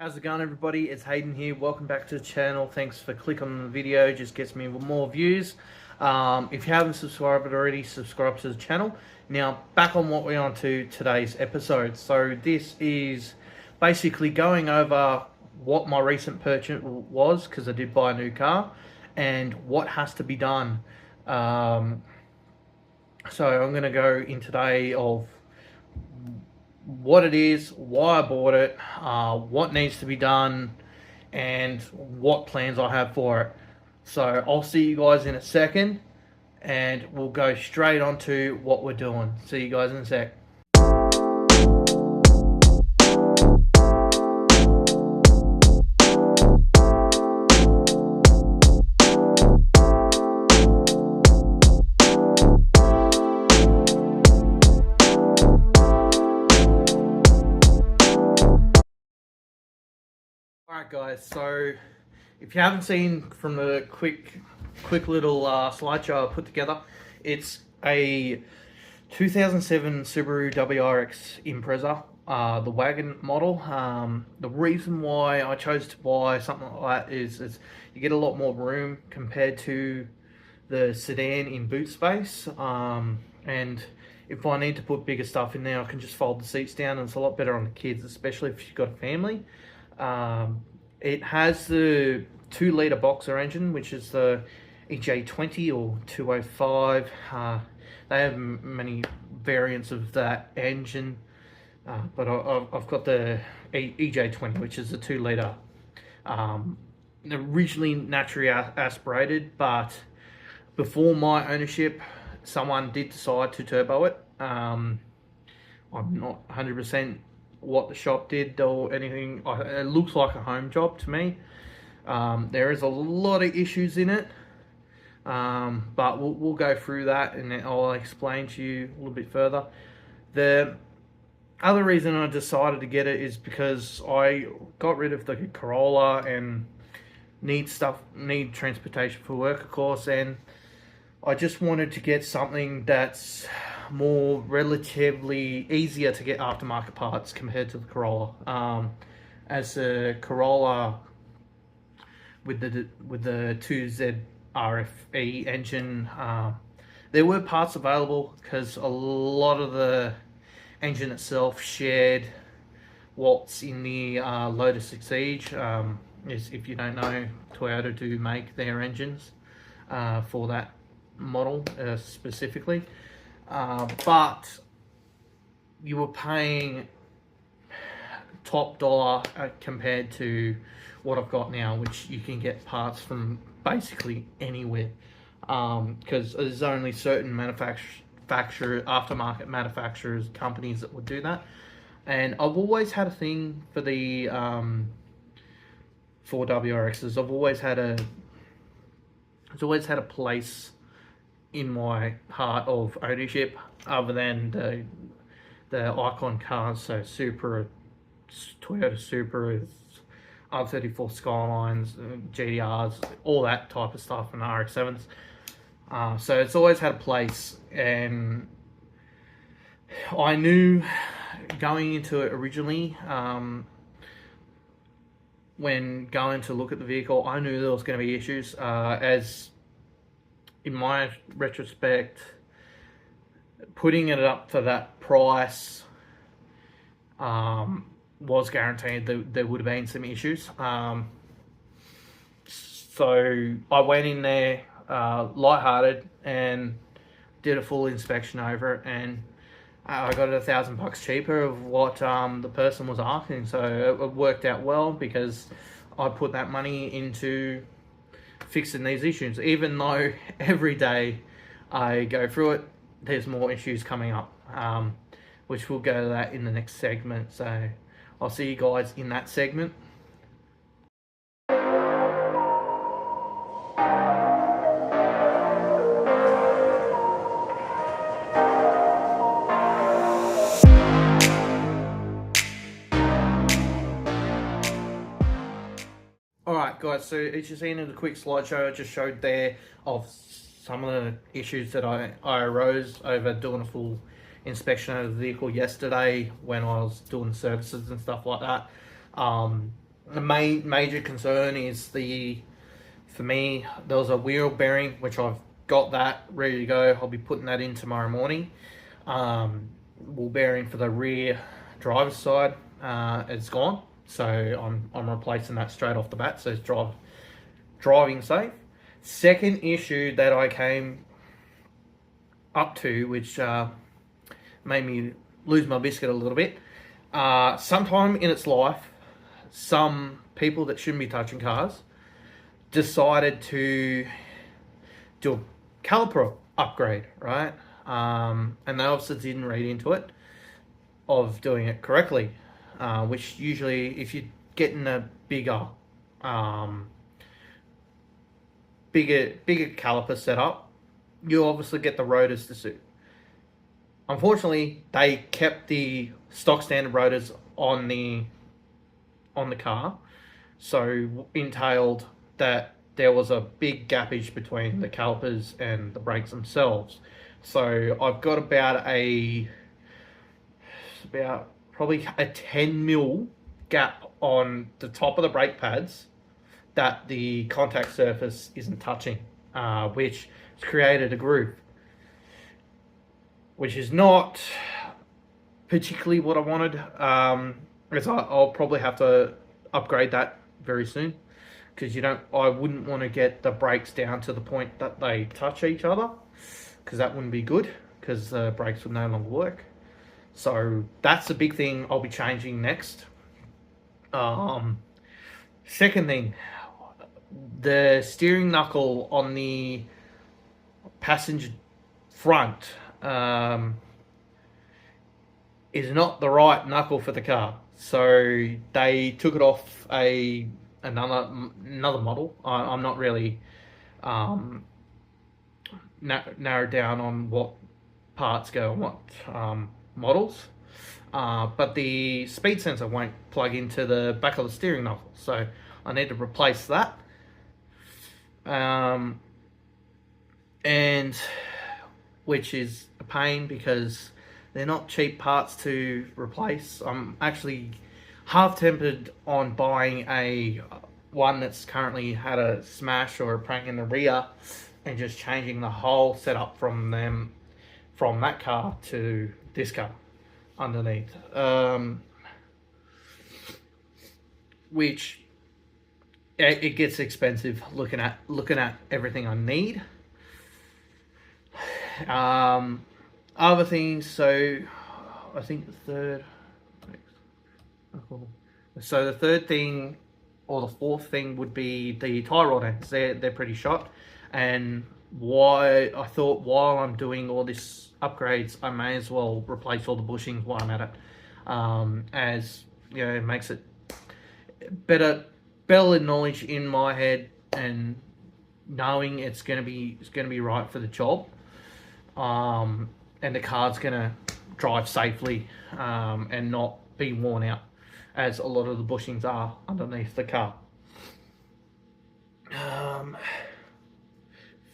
How's it going, everybody? It's Hayden here. Welcome back to the channel. Thanks for clicking on the video. Just gets me more views. If you haven't subscribed already, subscribe to the channel. Now, back on what we're on to today's episode. So this is basically going over what my recent purchase was, because I did buy a new car, and what has to be done. So I'm going to go in today of what it is, why I bought it, what needs to be done, and what plans I have for it. So I'll see you guys in a second, and we'll go straight on to what we're doing. See you guys in a sec. Alright guys, so if you haven't seen from the quick little slideshow I put together, it's a 2007 Subaru WRX Impreza, the Wagon model. The reason why I chose to buy something like that is you get a lot more room compared to the sedan in boot space, and if I need to put bigger stuff in there, I can just fold the seats down, and it's a lot better on the kids, especially if you've got a family. It has the 2-litre boxer engine, which is the EJ20 or 205. They have many variants of that engine, but I've got the EJ20, which is the 2-litre. Originally naturally aspirated, but before my ownership, someone did decide to turbo it. I'm not 100% what the shop did or anything. It looks like a home job to me. There is a lot of issues in it, but we'll go through that and then I'll explain to you a little bit further. The other reason I decided to get it is because I got rid of the Corolla and need transportation for work, of course, and I just wanted to get something that's more relatively easier to get aftermarket parts compared to the Corolla. As the Corolla with the 2Z RFE engine, there were parts available because a lot of the engine itself shared what's in the Lotus Exige. If you don't know, Toyota do make their engines for that model specifically, but you were paying top dollar compared to what I've got now, which you can get parts from basically anywhere, because there's only certain aftermarket manufacturers, companies that would do that. And I've always had a thing for the for WRXs. It's always had a place in my heart of ownership, other than the icon cars, so Supra, Toyota Supra, R34 Skylines, GTRs, all that type of stuff, and RX-7s. So it's always had a place, and I knew going into it originally, when going to look at the vehicle, I knew there was going to be issues, as in my retrospect, putting it up for that price was guaranteed that there would have been some issues. So I went in there lighthearted and did a full inspection over it, and I got it $1,000 cheaper of what the person was asking. So it worked out well, because I put that money into fixing these issues, even though every day I go through it, there's more issues coming up, which we'll go to that in the next segment. So I'll see you guys in that segment. Alright guys, so as you've seen in the quick slideshow I just showed there of some of the issues that I arose over doing a full inspection of the vehicle yesterday when I was doing services and stuff like that. The major concern is for me, there was a wheel bearing, which I've got that ready to go. I'll be putting that in tomorrow morning. Wheel bearing for the rear driver's side, it's gone. So I'm replacing that straight off the bat, so it's driving safe. Second issue that I came up to, which made me lose my biscuit a little bit. Sometime in its life, some people that shouldn't be touching cars decided to do a caliper upgrade, right? And they obviously didn't read into it of doing it correctly, which usually, if you're getting a bigger caliper setup, you obviously get the rotors to suit. Unfortunately, they kept the stock standard rotors on the car, so entailed that there was a big gappage between the calipers and the brakes themselves. So I've got about probably a 10 mil gap on the top of the brake pads that the contact surface isn't touching, which has created a groove, which is not particularly what I wanted. Because I'll probably have to upgrade that very soon, because I wouldn't want to get the brakes down to the point that they touch each other, because that wouldn't be good, because the brakes would no longer work. So that's the big thing I'll be changing next. Second thing, the steering knuckle on the passenger front is not the right knuckle for the car. So they took it off another model. I'm not really narrowed down on what parts go on what models, but the speed sensor won't plug into the back of the steering knuckle, so I need to replace that. And which is a pain, because they're not cheap parts to replace. I'm actually half tempted on buying one that's currently had a smash or a prank in the rear, and just changing the whole setup from that car to this car underneath, which it gets expensive looking at everything I need. Other things, so I think the third thing, or the fourth thing, would be the tie rod ends. They're pretty shot, and why I thought, while I'm doing all this upgrades, I may as well replace all the bushings while I'm at it, as you know, it makes it better knowledge in my head, and knowing it's gonna be right for the job, and the car's gonna drive safely, and not be worn out, as a lot of the bushings are underneath the car.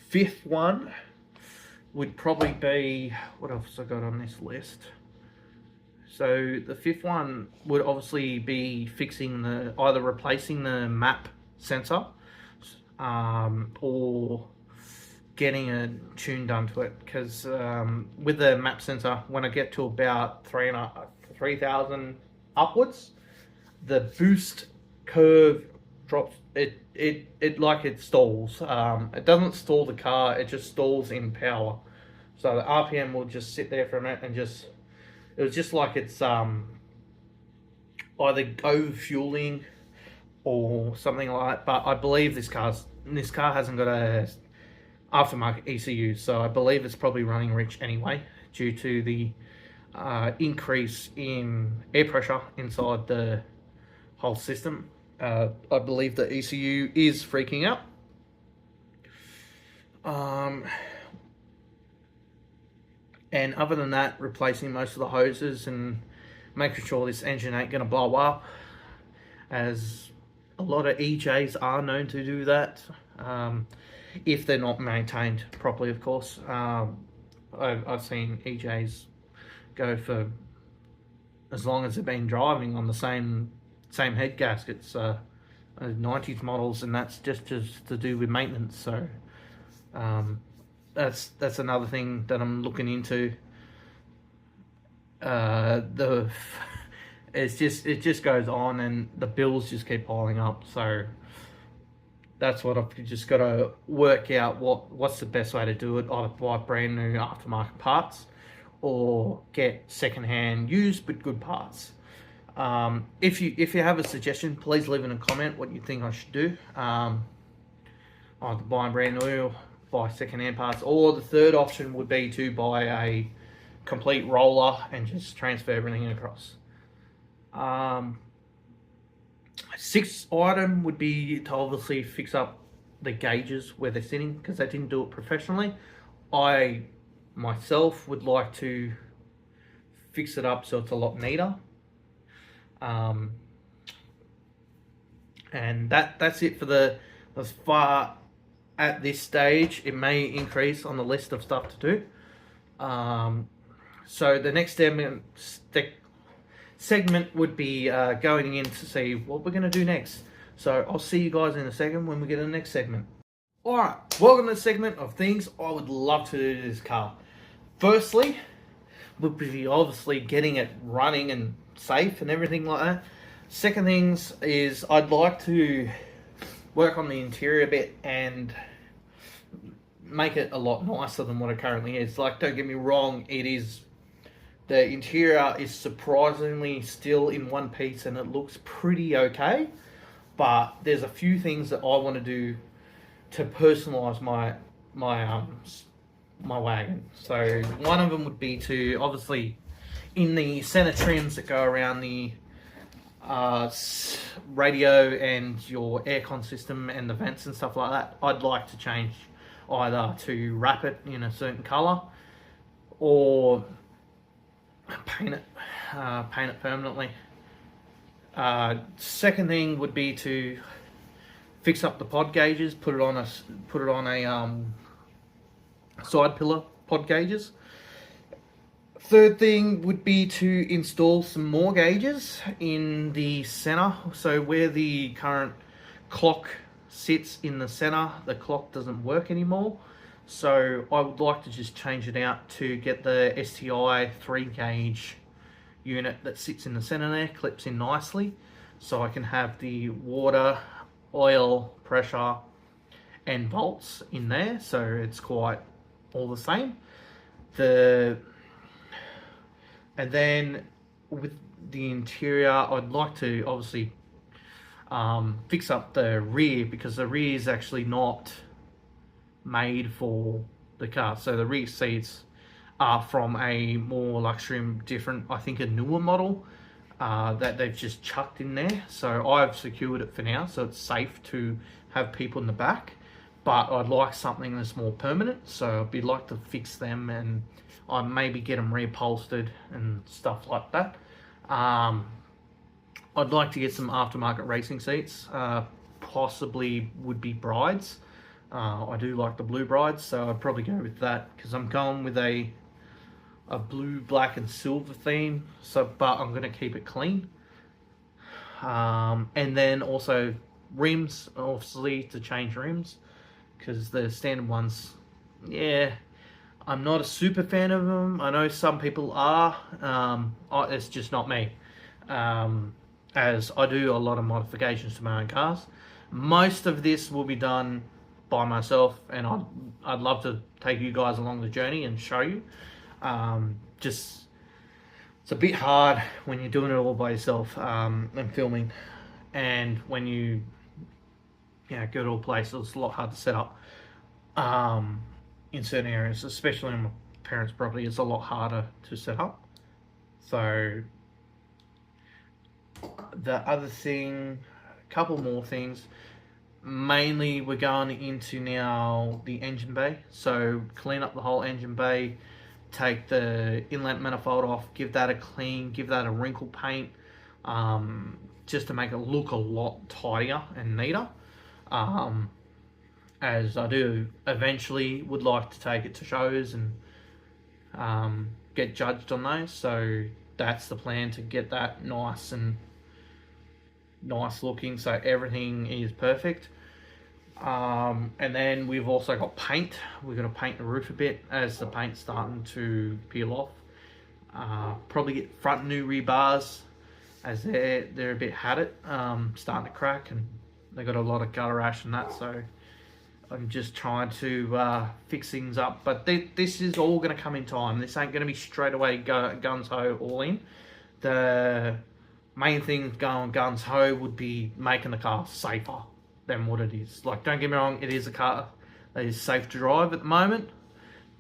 Fifth one would probably be, what else I got on this list? So the fifth one would obviously be fixing either replacing the map sensor, or getting a tune done to it, because with the map sensor, when I get to about 3,000 upwards, the boost curve drops. It stalls. It doesn't stall the car, it just stalls in power. So the RPM will just sit there for a minute, and it was just like it's either over fueling or something like that. But I believe this car hasn't got a aftermarket ECU, so I believe it's probably running rich anyway, due to the increase in air pressure inside the whole system. I believe the ECU is freaking out. And other than that, replacing most of the hoses and making sure this engine ain't going to blow up, as a lot of EJs are known to do that, if they're not maintained properly, of course. I've seen EJs go for as long as they've been driving on the same same head gaskets, 90s models, and that's just to do with maintenance. So that's another thing that I'm looking into. The it just goes on, and the bills just keep piling up. So that's what I've just got to work out. What's the best way to do it? Either buy brand new aftermarket parts, or get secondhand used but good parts. If you have a suggestion, please leave in a comment what you think I should do. Either buy brand new, buy secondhand parts, or the third option would be to buy a complete roller and just transfer everything across. Sixth item would be to obviously fix up the gauges where they're sitting, because I didn't do it professionally. I myself would like to fix it up so it's a lot neater. And that's it for as far at this stage. It may increase on the list of stuff to do. So the next segment would be going in to see what we're going to do next. So I'll see you guys in a second when we get to the next segment. Alright, welcome to the segment of things I would love to do to this car. Firstly, would be obviously getting it running and safe and everything like that. Second things is I'd like to work on the interior a bit and make it a lot nicer than what it currently is. Like, don't get me wrong, the interior is surprisingly still in one piece and it looks pretty okay, but there's a few things that I want to do to personalize my wagon. So one of them would be to obviously, in the center trims that go around the radio and your aircon system and the vents and stuff like that, I'd like to change either to wrap it in a certain color or paint it permanently. Second thing would be to fix up the pod gauges, put it on a side pillar pod gauges. Third thing would be to install some more gauges in the center. So where the current clock sits in the center, the clock doesn't work anymore. So I would like to just change it out to get the STI 3 gauge unit that sits in the center there, clips in nicely. So I can have the water, oil, pressure and volts in there. So it's quite all the same. And then with the interior, I'd like to obviously fix up the rear, because the rear is actually not made for the car. So the rear seats are from a more luxury, different, I think a newer model that they've just chucked in there. So I've secured it for now, so it's safe to have people in the back. But I'd like something that's more permanent, so I'd be like to fix them and I'd maybe get them reupholstered and stuff like that. I'd like to get some aftermarket racing seats, possibly would be Brides. I do like the blue Brides, so I'd probably go with that, because I'm going with a blue, black and silver theme, but I'm going to keep it clean. And then also rims, obviously, to change rims, because the standard ones, yeah, I'm not a super fan of them. I know some people are. It's just not me, as I do a lot of modifications to my own cars. Most of this will be done by myself, and I'd love to take you guys along the journey and show you. It's a bit hard when you're doing it all by yourself and filming, and when you go to a place, it's a lot hard to set up in certain areas, especially on my parents' property. It's a lot harder to set up. So the other thing, a couple more things. Mainly we're going into now the engine bay. So clean up the whole engine bay, take the inlet manifold off, give that a clean, give that a wrinkle paint, just to make it look a lot tidier and neater. As I do eventually would like to take it to shows and get judged on those. So that's the plan, to get that nice and nice looking, so everything is perfect. And then we've also got paint. We're going to paint the roof a bit as the paint's starting to peel off. Probably get front new rebars as they're a bit had it, starting to crack, and they got a lot of gutter ash and that, so I'm just trying to fix things up. But this is all going to come in time. This ain't going to be straight away guns ho all in. The main thing going guns ho would be making the car safer than what it is. Like, don't get me wrong, it is a car that is safe to drive at the moment,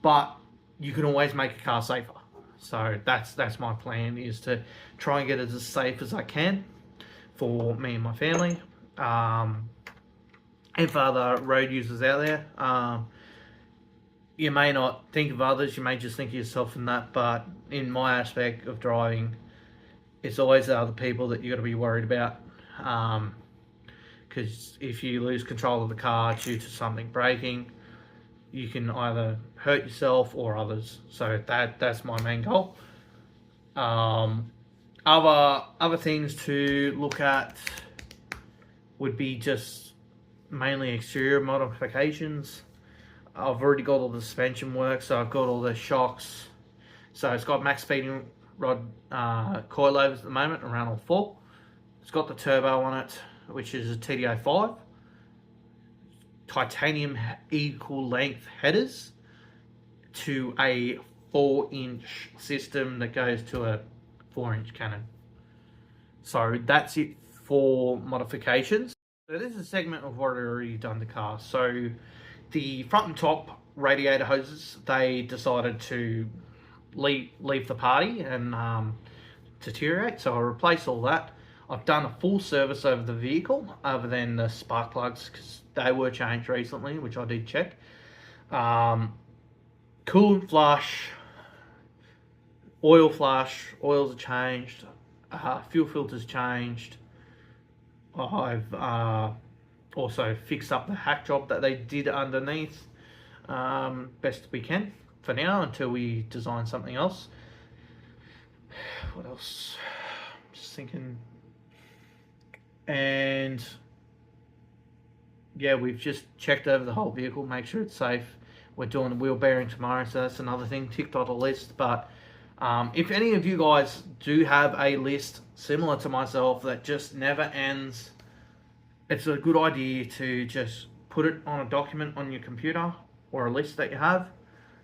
but you can always make a car safer. So that's my plan, is to try and get it as safe as I can for me and my family, and for other road users out there. You may not think of others, you may just think of yourself in that, but in my aspect of driving, it's always the other people that you got to be worried about. Because if you lose control of the car due to something breaking, you can either hurt yourself or others. So that's my main goal. Other things to look at would be just mainly exterior modifications. I've already got all the suspension work, so I've got all the shocks. So it's got max speeding rod coilovers at the moment, around all 4. It's got the turbo on it, which is a TDO 5. Titanium equal length headers to a 4-inch system that goes to a 4-inch cannon. So that's it for modifications. So this is a segment of what I've already done to car. So the front and top radiator hoses, they decided to leave the party and deteriorate, so I replaced all that. I've done a full service over the vehicle, other than the spark plugs, because they were changed recently, which I did check. Coolant flush, oils are changed, fuel filters changed. I've also fixed up the hack job that they did underneath, best we can for now, until we design something else. What else? Just thinking. And yeah, we've just checked over the whole vehicle, make sure it's safe. We're doing the wheel bearing tomorrow, so that's another thing ticked on the list. But if any of you guys do have a list similar to myself that just never ends, it's a good idea to just put it on a document on your computer, or a list that you have.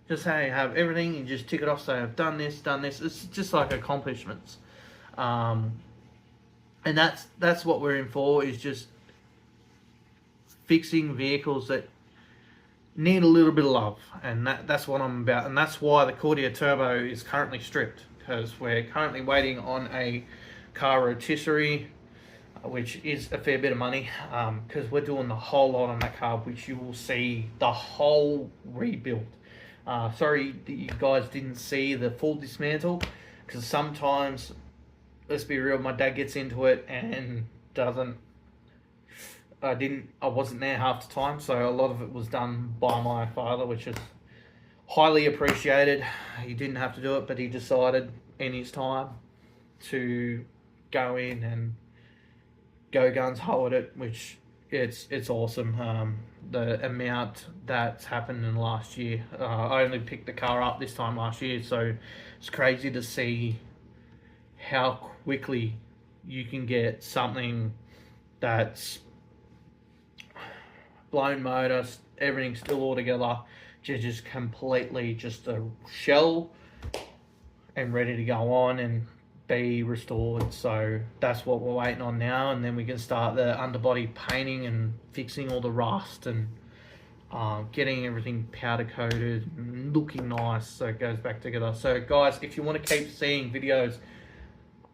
Just say you have everything, you just tick it off, say I've done this. It's just like accomplishments. And that's what we're in for, is just fixing vehicles that need a little bit of love, and that's what I'm about. And that's why the Cordia Turbo is currently stripped, because we're currently waiting on a car rotisserie, which is a fair bit of money, because we're doing the whole lot on that car, which you will see the whole rebuild. Sorry that you guys didn't see the full dismantle, because sometimes, let's be real, my dad gets into it and I wasn't there half the time, so a lot of it was done by my father, which is highly appreciated. He didn't have to do it, but he decided in his time to go in and go guns ho at it, which it's awesome. The amount that's happened in the last year. I only picked the car up this time last year, so it's crazy to see how quickly you can get something that's blown motor, everything still all together, just completely just a shell and ready to go on and be restored. So that's what we're waiting on now, and then we can start the underbody painting and fixing all the rust and getting everything powder coated and looking nice so it goes back together. So guys, if you want to keep seeing videos,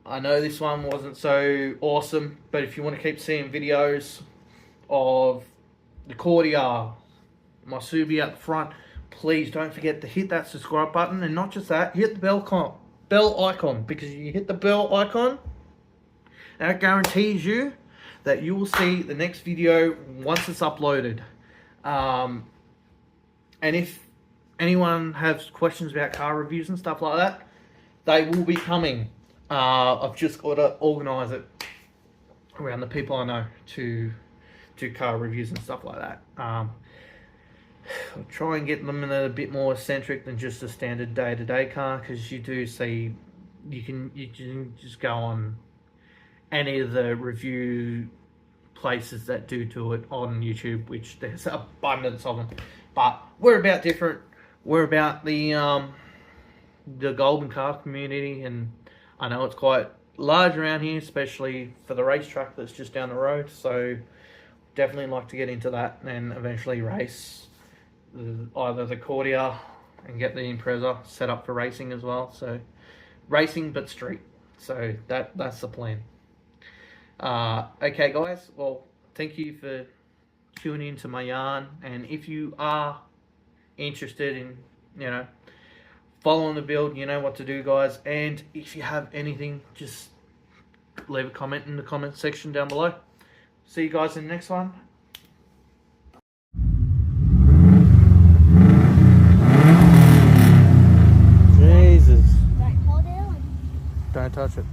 I know this one wasn't so awesome, but if you want to keep seeing videos of the Cordia, my Subie up front, please don't forget to hit that subscribe button, and not just that, hit the bell icon, because you hit the bell icon, that guarantees you that you will see the next video once it's uploaded. And if anyone has questions about car reviews and stuff like that, they will be coming. I've just got to organise it. around the people I know to do car reviews and stuff like that. I'll try and get them in a bit more eccentric than just a standard day-to-day car, because you do see you can just go on any of the review places that do it on YouTube, which there's abundance of them. But we're about different. We're about the golden car community, and I know it's quite large around here, especially for the racetrack that's just down the road. So definitely like to get into that and eventually race either the Cordia and get the Impreza set up for racing as well. So racing but street. So that's the plan. Okay guys, well, thank you for tuning into my yarn, and if you are interested in, you know, following the build, you know what to do, guys. And if you have anything, just leave a comment in the comment section down below. See you guys in the next one. Jesus. Right, hold it on. Don't touch it.